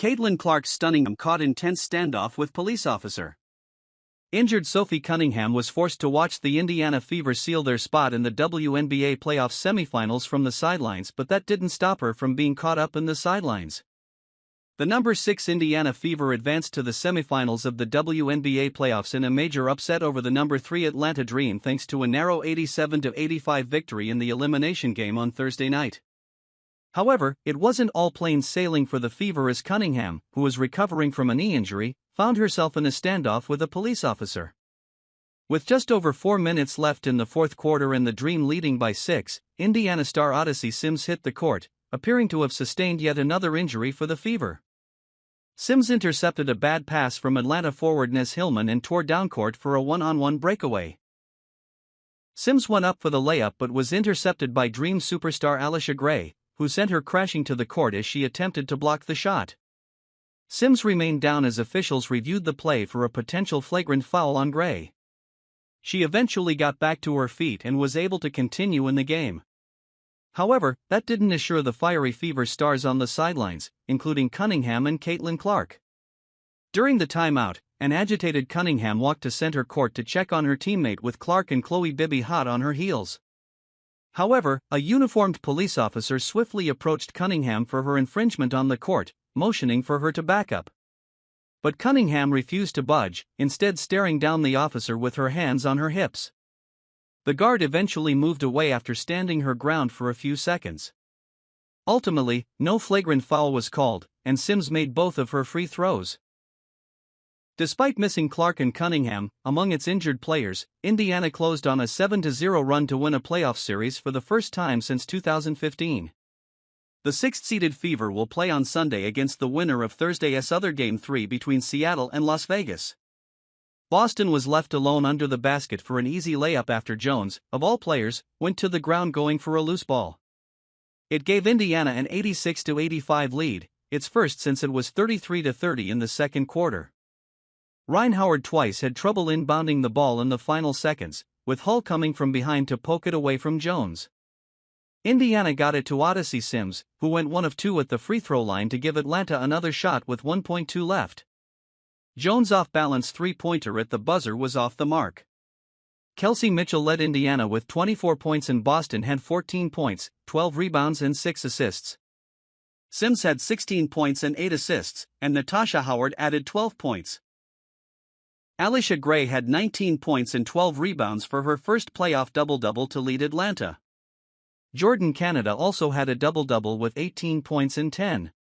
Caitlin Clark's stunning caught intense standoff with police officer. Injured Sophie Cunningham was forced to watch the Indiana Fever seal their spot in the WNBA playoff semifinals from the sidelines, but that didn't stop her from being caught up in the sidelines. The number 6 Indiana Fever advanced to the semifinals of the WNBA playoffs in a major upset over the number 3 Atlanta Dream thanks to a narrow 87-85 victory in the elimination game on Thursday night. However, it wasn't all plain sailing for the Fever as Cunningham, who was recovering from a knee injury, found herself in a standoff with a police officer. With just over 4 minutes left in the fourth quarter and the Dream leading by 6, Indiana star Odyssey Sims hit the court, appearing to have sustained yet another injury for the Fever. Sims intercepted a bad pass from Atlanta forward Nez Hillman and tore down court for a one-on-one breakaway. Sims went up for the layup but was intercepted by Dream superstar Allisha Gray, who sent her crashing to the court as she attempted to block the shot. Sims remained down as officials reviewed the play for a potential flagrant foul on Gray. She eventually got back to her feet and was able to continue in the game. However, that didn't assure the fiery Fever stars on the sidelines, including Cunningham and Caitlin Clark. During the timeout, an agitated Cunningham walked to center court to check on her teammate with Clark and Chloe Bibby hot on her heels. However, a uniformed police officer swiftly approached Cunningham for her infringement on the court, motioning for her to back up. But Cunningham refused to budge, instead staring down the officer with her hands on her hips. The guard eventually moved away after standing her ground for a few seconds. Ultimately, no flagrant foul was called, and Sims made both of her free throws. Despite missing Clark and Cunningham, among its injured players, Indiana closed on a 7-0 run to win a playoff series for the first time since 2015. The 6th-seeded Fever will play on Sunday against the winner of Thursday's other Game 3 between Seattle and Las Vegas. Boston was left alone under the basket for an easy layup after Jones, of all players, went to the ground going for a loose ball. It gave Indiana an 86-85 lead, its first since it was 33-30 in the second quarter. Ryan Howard twice had trouble inbounding the ball in the final seconds, with Hull coming from behind to poke it away from Jones. Indiana got it to Odyssey Sims, who went 1 of 2 at the free throw line to give Atlanta another shot with 1.2 left. Jones' off-balance three-pointer at the buzzer was off the mark. Kelsey Mitchell led Indiana with 24 points and Boston had 14 points, 12 rebounds and 6 assists. Sims had 16 points and 8 assists, and Natasha Howard added 12 points. Allisha Gray had 19 points and 12 rebounds for her first playoff double-double to lead Atlanta. Jordan Canada also had a double-double with 18 points and 10